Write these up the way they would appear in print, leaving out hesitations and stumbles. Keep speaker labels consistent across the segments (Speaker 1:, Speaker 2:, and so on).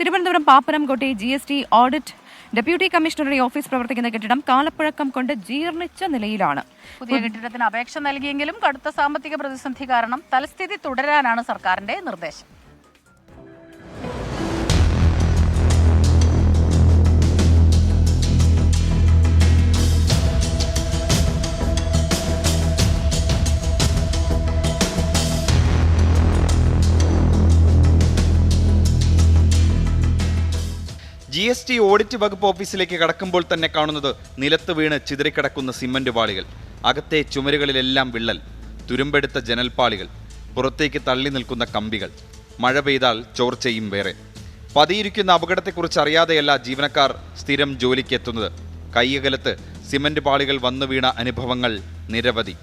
Speaker 1: Thiruvananthapuram പാപ്പനംകോട്ടെ GST audit deputy കമ്മീഷണറുടെ office പ്രവർത്തിക്കുന്ന കെട്ടിടം കാലപ്പഴക്കം കൊണ്ട് ജീർണിച്ച നിലയിലാണ്.
Speaker 2: പുതിയ കെട്ടിടത്തിന് അപേക്ഷ നൽകിയെങ്കിലും കടുത്ത സാമ്പത്തിക പ്രതിസന്ധി കാരണം തൽസ്ഥിതി തുടരാനാണ് സർക്കാരിന്റെ നിർദ്ദേശം.
Speaker 3: GST ഓഡിറ്റ് വകുപ്പ് ഓഫീസിലേക്ക് കടക്കുമ്പോൾ തന്നെ കാണുന്നത് നിലത്ത് വീണ് ചിതറിക്കിടക്കുന്ന സിമന്റ് പാളികൾ, അകത്തെ ചുമരുകളിലെല്ലാം വിള്ളൽ, തുരുമ്പെടുത്ത ജനൽപ്പാളികൾ, പുറത്തേക്ക് തള്ളി നിൽക്കുന്ന കമ്പികൾ, മഴ പെയ്താൽ ചോർച്ചയും വേറെ. പതിയിരിക്കുന്ന അപകടത്തെക്കുറിച്ച് അറിയാതെയല്ല ജീവനക്കാർ സ്ഥിരം ജോലിക്ക് എത്തുന്നത്. കൈയകലത്ത് സിമന്റ് പാളികൾ വന്നു വീണ അനുഭവങ്ങൾ നിരവധി.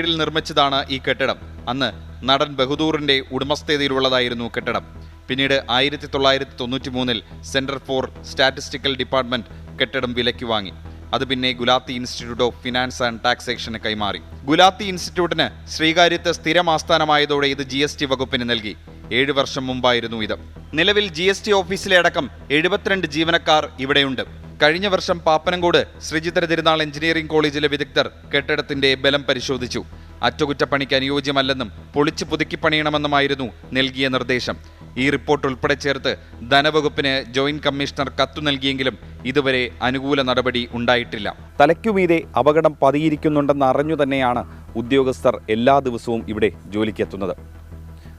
Speaker 3: ിൽ നിർമ്മിച്ചതാണ് ഈ കെട്ടിടം. അന്ന് നടൻ ബഹദൂറിന്റെ ഉടമസ്ഥതയിലുള്ളതായിരുന്നു കെട്ടിടം. പിന്നീട് 1993 സെന്റർ ഫോർ സ്റ്റാറ്റിസ്റ്റിക്കൽ ഡിപ്പാർട്ട്മെന്റ് കെട്ടിടം വിലയ്ക്ക് വാങ്ങി. അത് പിന്നെ Gulati institute of finance and ടാക്സേഷന് കൈമാറി. ഗുലാത്തി ഇൻസ്റ്റിറ്റ്യൂട്ടിന് ശ്രീകാര്യത്ത് സ്ഥിരം ആസ്ഥാനമായതോടെ ഇത് GST വകുപ്പിന് നൽകി. 7 വർഷം മുമ്പായിരുന്നു ഇത്. നിലവിൽ GST ഓഫീസിലെ അടക്കം 72 ജീവനക്കാർ ഇവിടെയുണ്ട്. കഴിഞ്ഞ വർഷം പാപ്പനംകോട് ശ്രീചിത്ര തിരുനാൾ എഞ്ചിനീയറിംഗ് കോളേജിലെ വിദഗ്ധർ കെട്ടിടത്തിന്റെ ബലം പരിശോധിച്ചു. അറ്റകുറ്റപ്പണിക്ക് അനുയോജ്യമല്ലെന്നും പൊളിച്ചു പുതുക്കി പണിയണമെന്നുമായിരുന്നു നൽകിയ നിർദ്ദേശം. ഈ റിപ്പോർട്ട് ഉൾപ്പെടെ ചേർത്ത് ധനവകുപ്പിന് ജോയിന്റ് കമ്മീഷണർ കത്തു നൽകിയെങ്കിലും ഇതുവരെ അനുകൂല നടപടി ഉണ്ടായിട്ടില്ല. തലയ്ക്കുമീതെ അപകടം പതിയിരിക്കുന്നുണ്ടെന്ന് അറിഞ്ഞു തന്നെയാണ് ഉദ്യോഗസ്ഥർ എല്ലാ ദിവസവും ഇവിടെ ജോലിക്കെത്തുന്നത്.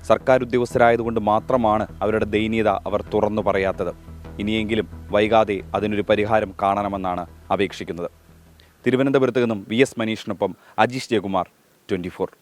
Speaker 3: സർക്കാർ ഉദ്യോഗസ്ഥരായതുകൊണ്ട് മാത്രമാണ് അവരുടെ ദയനീയത അവർ തുറന്നു പറയാത്തത്. ഇനിയെങ്കിലും വൈകാതെ അതിനൊരു പരിഹാരം കാണണമെന്നാണ് അപേക്ഷിക്കുന്നത്. തിരുവനന്തപുരത്ത് നിന്നും VS മനീഷിനൊപ്പം അജീഷ് ജയകുമാർ, 24.